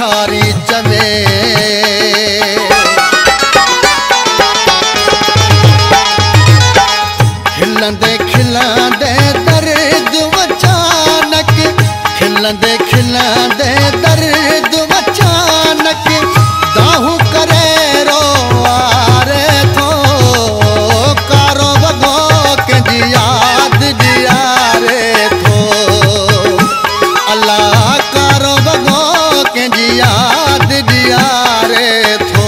इशारी चवे खिलंदे खिलंदे दर्द अचानक खिलंदे खिलंदे दर्द अचानक दाहू करे रोआरे थो कारो बगो के याद दियारे थो अल्लाह कारो बगो के याद दियारे थो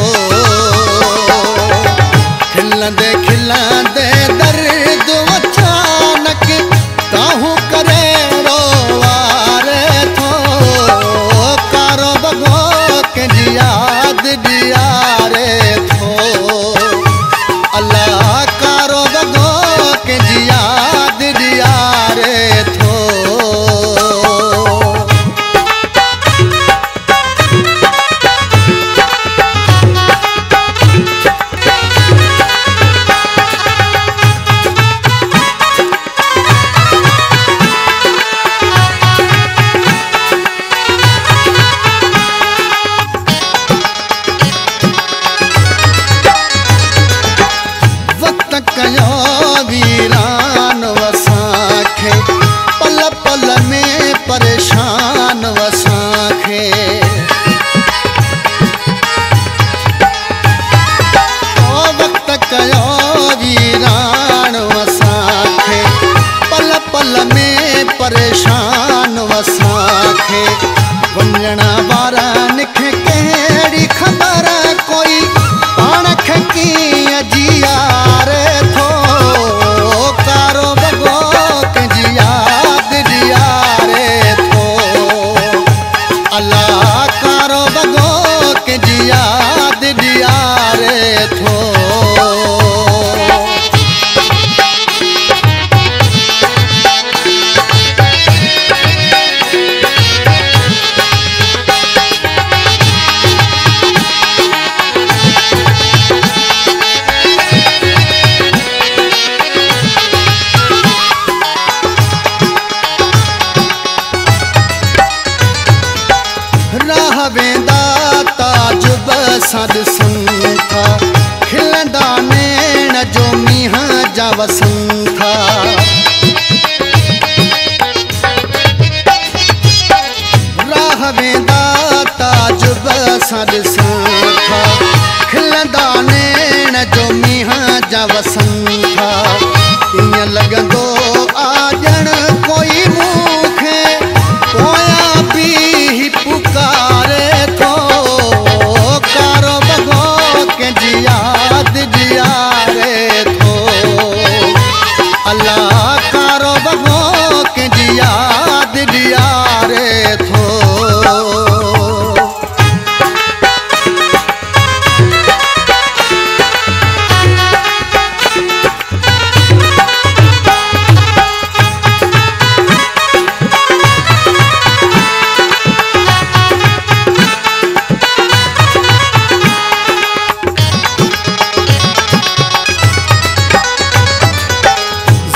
खिलंदे खिलंदे दर्द अचानक दाहू करे रोआरे थो कारो बगो के याद दियारे थो अल्लाह कारो बगो के याद दियारे थो कयो वीरान वसाखे पल पल में परेशान वसाखे ओ वक्त कयो वीरान वसाखे पल पल में परेशान वसाखे वंजणा वारा निखे कहिड़ी ख़बर कोई पाण खे कीअं जियारे थो कारो बगो के याद दियारे थो अल्लाह कारो बगो के याद दियारे थो राह वेंदा ताजुब सां ॾिसनि था खिलंदा नैण जो मींहं जा वसनि था राह वेंदा ताजुब सां ॾिसनि था खिलंदा नैण जो मींहं जा वसनि था ईअं लॻंदो आ ॼण कोई मूंखे पोयां बि पुकारे थो कारो बगो के याद दियारे थो अल्लाह कारो बगो के याद दियारे थो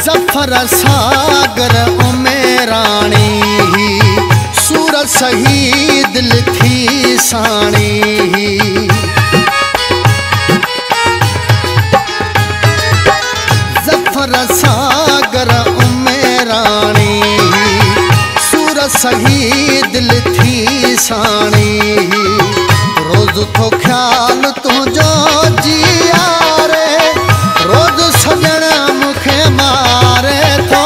जफर सागर उमेराणी सूरत शहीद लिखी साणी जफर सागर उमेराणी सूरत शहीद लिखी साणी रोज थो ख्याल तुझो जियारे रोज सजण मुखे मारे थो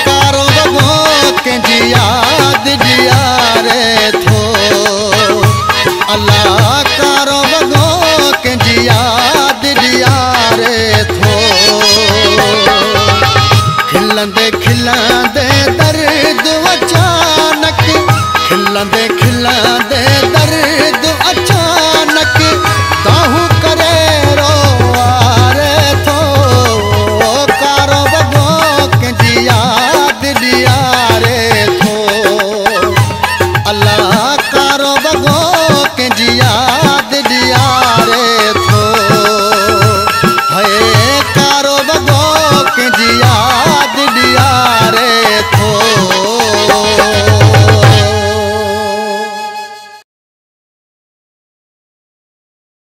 कारो बगो के याद दियारे थो अल्लाह कारो बगो के याद दियारे थो खिलंदे खिलंदे दर्द अचानक खिलंदे खिलंदे